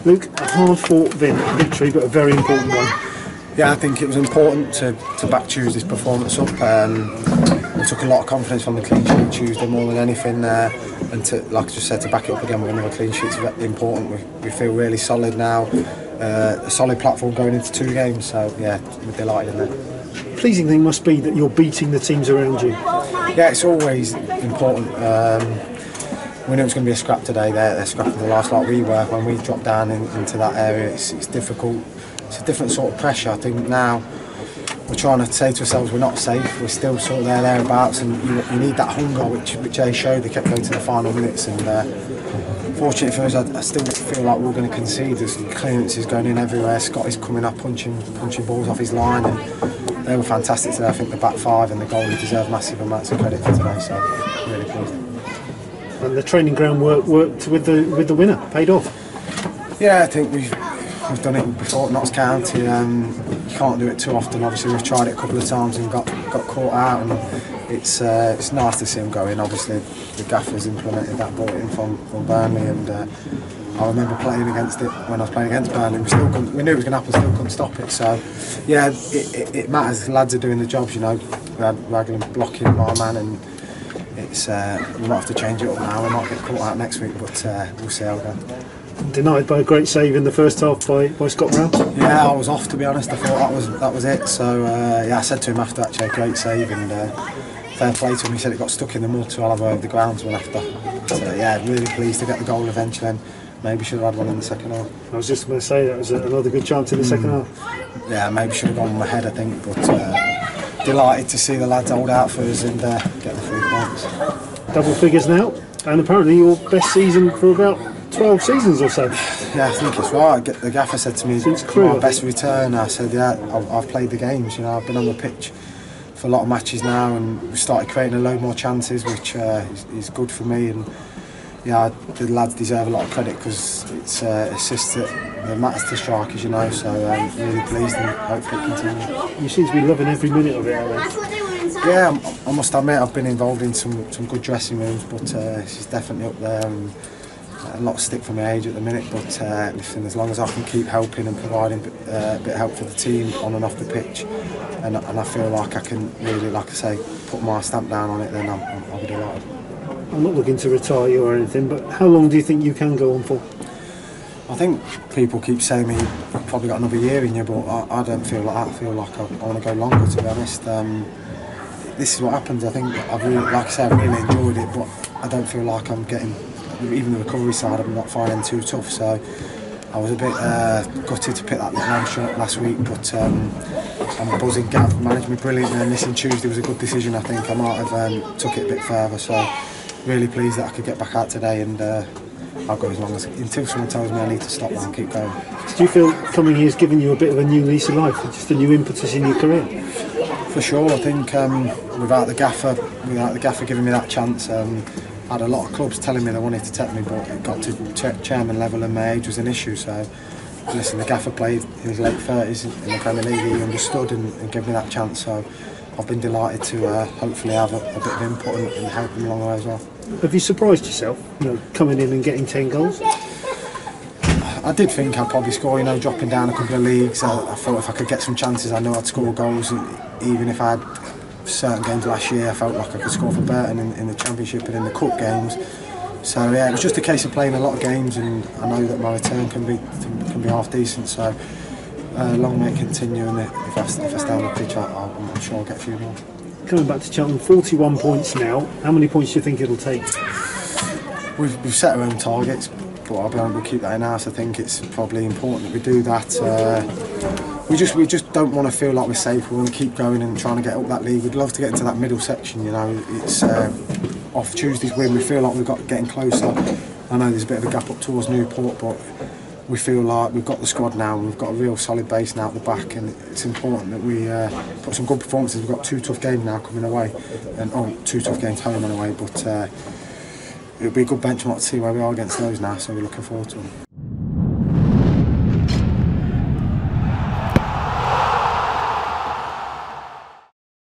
Luke, a hard-fought victory, but a very important one. Yeah, I think it was important to back Tuesday's performance up. We took a lot of confidence from the clean sheet Tuesday more than anything, and to, like I just said, to back it up again with another clean sheet is very important. We feel really solid now, a solid platform going into 2 games. So yeah, we're delighted in that. Pleasing thing must be that you're beating the teams around you. Yeah, it's always important. We knew it was going to be a scrap today. They're scrapping the last like we were when we dropped down into that area. It's difficult. It's a different sort of pressure. I think now we're trying to say to ourselves we're not safe. We're still sort of thereabouts, and you need that hunger, which they showed. They kept going to the final minutes, and fortunately for us, I still feel like we're going to concede. There's clearances going in everywhere. Scott is coming up, punching balls off his line, and they were fantastic today. I think the back 5 and the goalie deserve massive amounts of credit for today. So really pleased. And the training ground worked with the winner, paid off. Yeah, I think we've done it before at Notts County. You can't do it too often. Obviously, we've tried it a couple of times and got caught out, and it's nice to see him go in. Obviously, the gaffers implemented that, brought it in from Burnley, and I remember playing against it when I was playing against Burnley. We knew it was going to happen, still couldn't stop it. So, yeah, it matters. The lads are doing the jobs, you know. We had Raglan blocking my man, and it's we might have to change it up now. We might get caught out next week, but we'll see how it goes. Denied by a great save in the first half by Scott Brown. Yeah, I was off, to be honest. I thought that was it. So yeah, I said to him after, actually, a great save, and fair play to him. He said it got stuck in the mud, so I'll have over the groundsman after. So yeah, really pleased to get the goal eventually, and maybe should have had one in the second half. I was just going to say that was another good chance in the second half. Yeah, maybe should have gone on my head, I think, but delighted to see the lads hold out for us and get the 3 points. Double figures now, and apparently your best season for about 12 seasons or so. Yeah, I think it's right. The gaffer said to me, since crew, my best return. I said, yeah, I've played the games, you know, I've been on the pitch for a lot of matches now, and we started creating a load more chances, which is good for me. And yeah, the lads deserve a lot of credit, because it's assists that matters to strikers, you know. So really pleased, and hopefully it continues. You seem to be loving every minute of it, Alex. Yeah, I must admit I've been involved in some good dressing rooms, but it's definitely up there. And a lot of stick for my age at the minute, but listen, as long as I can keep helping and providing a bit of help for the team on and off the pitch, and I feel like I can really, like I say, put my stamp down on it, then I'll be delighted. I'm not looking to retire you or anything, but how long do you think you can go on for? I think people keep saying me, you've probably got another year in you, but I don't feel like that. I feel like I want to go longer, to be honest. This is what happens. I think I've really, like I say, I've really enjoyed it, but I don't feel like I'm getting, even the recovery side, I'm not finding too tough. So I was a bit gutted to pick that long shot last week, but I'm buzzing. Gav managed me brilliantly, and missing Tuesday was a good decision. I think I might have took it a bit further. So really pleased that I could get back out today, and I'll go as long as, until someone tells me I need to stop and keep going. Do you feel coming here has given you a bit of a new lease of life, just a new impetus in your career? For sure. I think without the gaffer giving me that chance, I had a lot of clubs telling me they wanted to take me, but it got to chairman level and my age was an issue. So listen, the gaffer played in his late 30s in the Premier League. He understood and gave me that chance. So I've been delighted to hopefully have a bit of input and help him along the way as well. Have you surprised yourself, you know, coming in and getting 10 goals? I did think I'd probably score, you know, dropping down a couple of leagues. I thought if I could get some chances, I know I'd score goals. Even if I had certain games last year, I felt like I could score for Burton in the Championship and in the Cup games. So yeah, it was just a case of playing a lot of games, and I know that my return can be half decent. So long may it continue, and if I stay on the pitch, I'm sure I'll get a few more. Coming back to Cheltenham, 41 points now. How many points do you think it'll take? We've set our own targets, but I'll be honest, we'll keep that in house. I think it's probably important that we do that. We just don't want to feel like we're safe. We want to keep going and trying to get up that league. We'd love to get into that middle section, you know. It's off Tuesday's win, we feel like we've got getting closer. I know there's a bit of a gap up towards Newport, but we feel like we've got the squad now, and we've got a real solid base now at the back, and it's important that we put some good performances. We've got 2 tough games now coming away, and 2 tough games home and away, but it'll be a good benchmark to see where we are against those now, so we're looking forward to them.